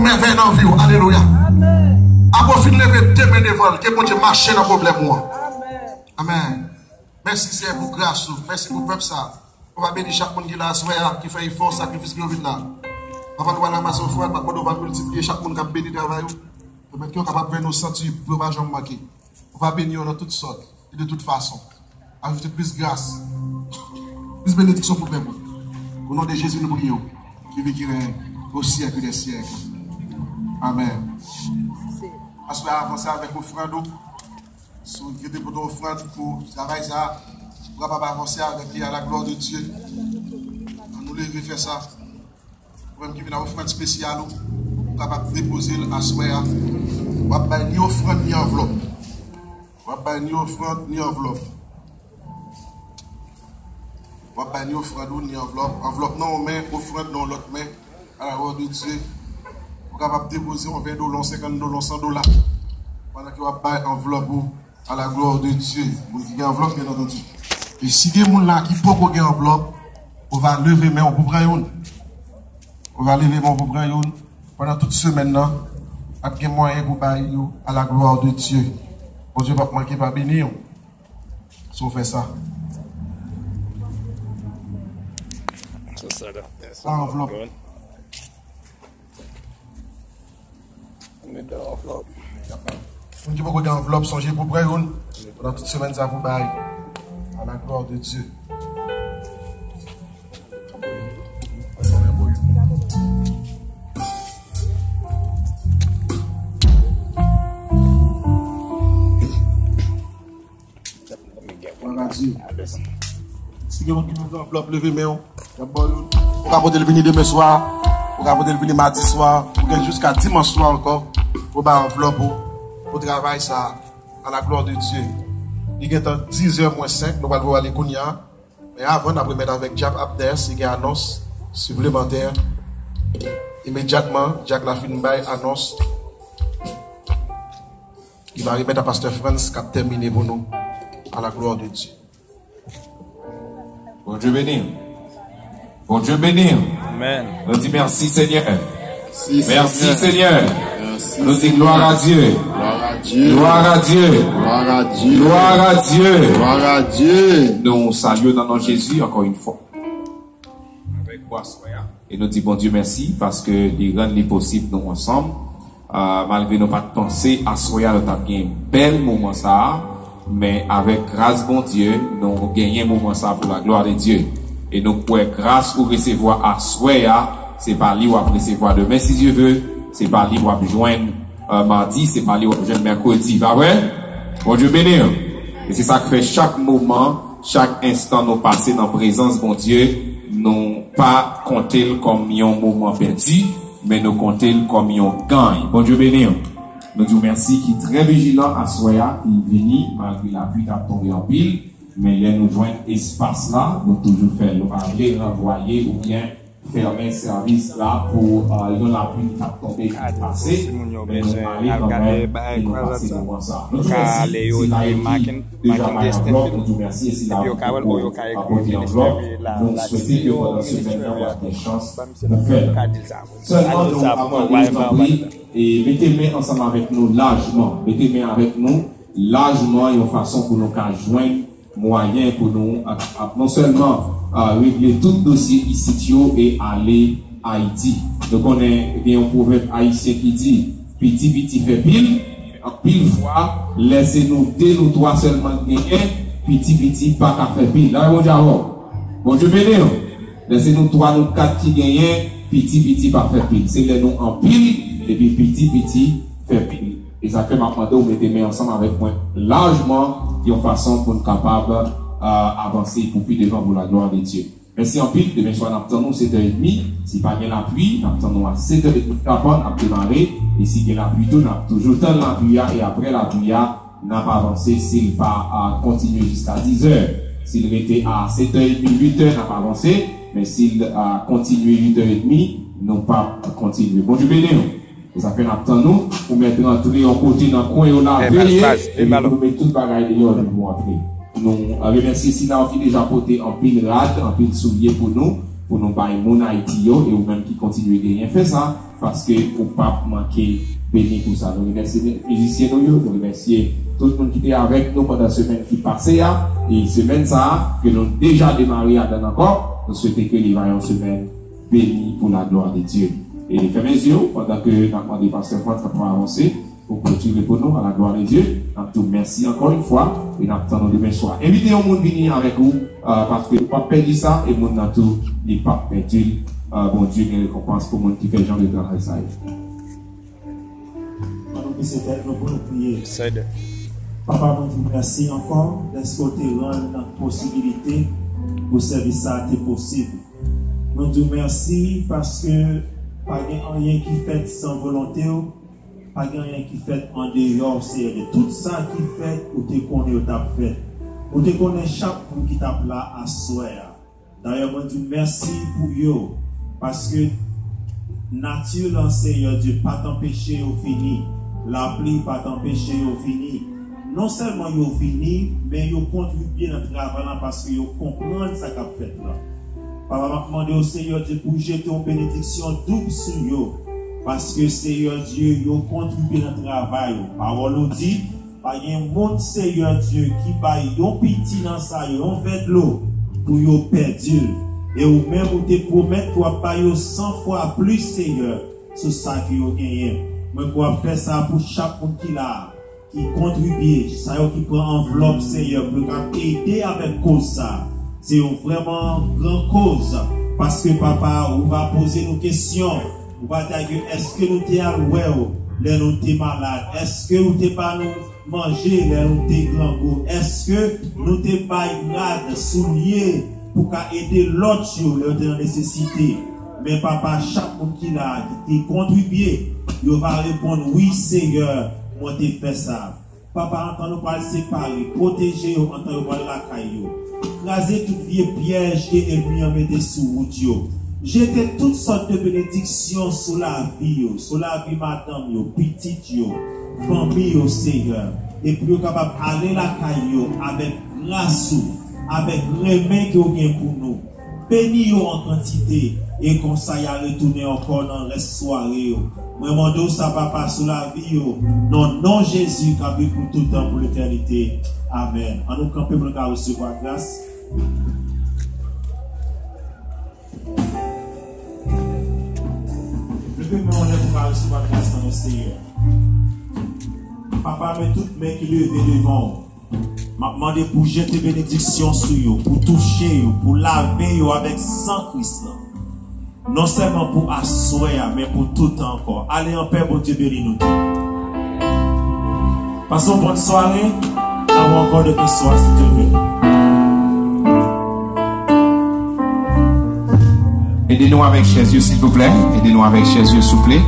Merveille dans la vie. Alléluia. Après fin lever deux mains devant, que bon Dieu marche dans le problème moi. Amen. Merci Seigneur pour grâce, merci pour peuple ça. On va bénir chaque monde qui là qui fait effort, sacrifice qui vient là. Papa nous va ramasser offrande, papa nous va multiplier chaque monde qui a béni travail. Permettre qu'on capable de nous sentir pour pas jamais manquer. On va bénir dans toutes sortes et de toute façon. Ajouter plus grâce, plus bénédiction pour le peuple. Au nom de Jésus nous prions. Qui vit qui règne au siècle des siècles. Amen. Parce que avancer avec l'offrande, si vous avez pour l'offrande pour travailler ça, vous pouvez avancer avec lui à la gloire de Dieu. Nous lever faire ça. Pour qui vient une offrande spéciale, vous pouvez déposer à soi. Vous ne pouvez ni offrande ni enveloppe. Vous ne pouvez ni offrande ni enveloppe. Vous ne pouvez ni offrande ni enveloppe. Enveloppe non main, offrande dans l'autre main à la gloire de Dieu. Vous êtes capable de déposer $20, $50, $100 pendant que vous avez enveloppe à la gloire de Dieu. Vous avez enveloppe, bien entendu. Et si des gens là qui peuvent avoir enveloppe, on va lever main pour prendre. On va lever main pour prendre pendant toute semaine là. Avec moyen pour bailler à la gloire de Dieu. Bon Dieu va pas manquer pas bénir. Si on fait ça. C'est ça là. Ça enveloppe. On dit beaucoup d'enveloppes, songez pour prendre pendant toute semaine ça vous baille à la gloire de Dieu. Si vous avez une enveloppe, levez-moi. Vous pouvez venir demain soir, vous pouvez venir mardi soir, vous pouvez jusqu'à dimanche soir encore. Pour avoir enveloppe pour travailler ça à la gloire de Dieu. Il est en 10h moins 5, nous allons aller Kounia. Mais avant, on va mettre avec Jack Abder, il y a une annonce supplémentaire. Immédiatement, Jack Lafinbay annonce. Il va remettre à Pasteur France qui a terminé pour nous à la gloire de Dieu. Bon Dieu béni. Bon Dieu béni. Amen. On dit merci Seigneur. Merci Seigneur. Nous disons gloire à Dieu. Gloire à Dieu. Gloire à Dieu. Gloire à Dieu. Gloire à Dieu. Gloire à Dieu. Nous saluons dans notre Jésus encore une fois. Avec quoi, et nous disons bon Dieu merci parce que les rend les possibles nous ensemble. Malgré nos pas de pensée, à soya nous avons un bel moment ça. Mais avec grâce bon Dieu, nous gagnons un moment ça pour la gloire de Dieu. Et nous pouvons grâce ou recevoir à soya, c'est pas lui ou à recevoir demain si Dieu veut. C'est pas lui ou à joindre mardi, c'est pas lui ou à joindre mercredi. Pas vrai? Bon Dieu béni. Et c'est ça que fait chaque moment, chaque instant nous passer dans la présence bon Dieu, nous pas compter comme un moment perdu, mais nous compter comme un gain. Bon Dieu béni. Nous disons merci qui est très vigilant à Soya, qui vient malgré la pluie qui a tombé en pile, mais là nous joignent espace là, nous toujours faire le parler, renvoyer ou bien fermer le service là pour la pluie qui a tombé qui est passée. Mais nous parler quand même et nous passer devant ça. Nous disons merci, si la équipe déjà m'a enveloppe, nous disons merci et si la équipe apporter enveloppe, nous souhaitons que pendant ce semaine on a des chances de faire. Seulement nous avons et mettez-moi ensemble avec nous largement. Mettez-moi avec nous largement une façon pour nous joindre moyen pour nous non seulement régler tout dossier ici et aller à Haïti. Donc on est un proverbe haïtien qui dit petit fait pile, pile fois laissez-nous deux ou trois seulement gagner, petit pas qu'à faire pile. Là bon Dieu, bon Dieu béni. Laissez-nous trois ou quatre qui gagnent, petit pas faire pile. C'est les nous en pile et puis petit faire pile. Et ça fait maintenant vous mettez ensemble avec moi largement d'une façon pour nous capable avancer pour plus devant pour la gloire de Dieu. Merci en pile, demain soir nous attendons 7h30. Si pas bien la pluie, nous attendons à 7h30 capable à démarrer. Et si bien la pluie, nous avons toujours temps la pluie et après la pluie, nous pas avancé s'il pas continuer jusqu'à 10h. S'il était à 7h30, 8h, n'a pas avancé, mais s'il a continué 8h30, nous pas continuer. Bon Dieu béni. Ça fait attendre nous pour mettre entrer en côté dans le coin et on a veillé et pour mettre toute bagaille dehors pour entrer. nous remercions si nous avons déjà porté en pile rad, en pile soulier pour nous bailler mon Haïti et ou même qui continue de rien faire ça parce que au pas manquer béni pour ça. Nous remercions les musiciens nous remercions tout le monde qui était avec nous pendant la semaine qui passait et semaine ça que nous avons déjà démarré à dans encore. Nous souhaitons que les vaillants semaines bénis pour la gloire de Dieu. Et fermez mes yeux pendant que nous demandons pasteur Franck pour avancer pour continuer pour nous à la gloire de Dieu. Nous merci encore une fois et nous attendons demain soir. Invitez au monde venir avec vous parce que nous ne pouvons pas perdre ça et nous n'avons tout n'est pas perdu. Bon Dieu, une récompense pour le monde qui fait genre de travail. Nous pouvons prier. Papa, nous te merci encore d'être côté rendre notre possibilité pour servir ça est possible. Nous te remercions parce que pas rien qui fait sans volonté, pas rien qui fait en dehors, c'est de tout ça qui fait ou te connaît ou t'a fait. Ou te connaît chaque pour qui t'a là à soir. D'ailleurs, nous te merci pour eux parce que nature, Seigneur Dieu, pas t'empêcher au fini. La pluie pas t'empêcher au fini. Non seulement ils fini, mais ils contribuent dans le travail parce qu'ils comprennent ce qu'a fait là. Papa m'a demandé au Seigneur Dieu pour jeter une bénédiction double sur eux. Parce que Seigneur Dieu, ils contribuent dans le travail. Parole nous dit, il y a un monde Seigneur Dieu qui baille un petit dans ça, un verre de l'eau pour eux perdu. Et ou même vous te promettre pour payer 100 fois plus Seigneur sur ça que vous gagnez. Mais pour faire ça pour chaque monde qui l'a. Qui contribue, ça qui prend enveloppe, Seigneur, pour aider avec cause ça. C'est vraiment grande cause. Parce que papa, on va poser nos questions. On va dire, est-ce que nous t'es alloué, là nous t'es malade? Est-ce que nous t'es pas nous manger, là nous t'es grand goût? Est-ce que nous t'es pas grade, soulier, pour aider l'autre, là t'es en nécessité? Mais papa, chaque monde qui l'a, qui contribue, il va répondre, oui, Seigneur. Moi, tu fais ça. Papa, entend nous parler séparer, protéger, entend nous parler la caillou. Craser tout vieux piège et ennemis en mettre sous route. Jeter toutes sortes de bénédictions sur la vie, madame, petite, famille, Seigneur. Et puis, capable d'aller la caillou avec grâce, avec remède que vous avez pour nous. Bénis en quantité et qu'on s'aille à retourner encore dans la soirée. Moi, demande ça papa sur la vie. Non, Jésus qui a vécu pour tout le temps, pour l'éternité. Amen. En nous camper pour nous recevoir grâce. Le premier moment pour recevoir grâce dans le Seigneur. Papa, mais toutes mes qui lèvent devant. M'a demandé pour jeter bénédiction sur vous, pour toucher vous, pour laver vous avec sang Christ. Non seulement pour asseoir, mais pour tout encore. Allez en paix, bon Dieu bénis nous. Passons bonne soirée. Avant encore de soir, s'il te plaît. Aidez-nous avec Jésus, s'il vous plaît. Aidez-nous avec Jésus, s'il vous plaît.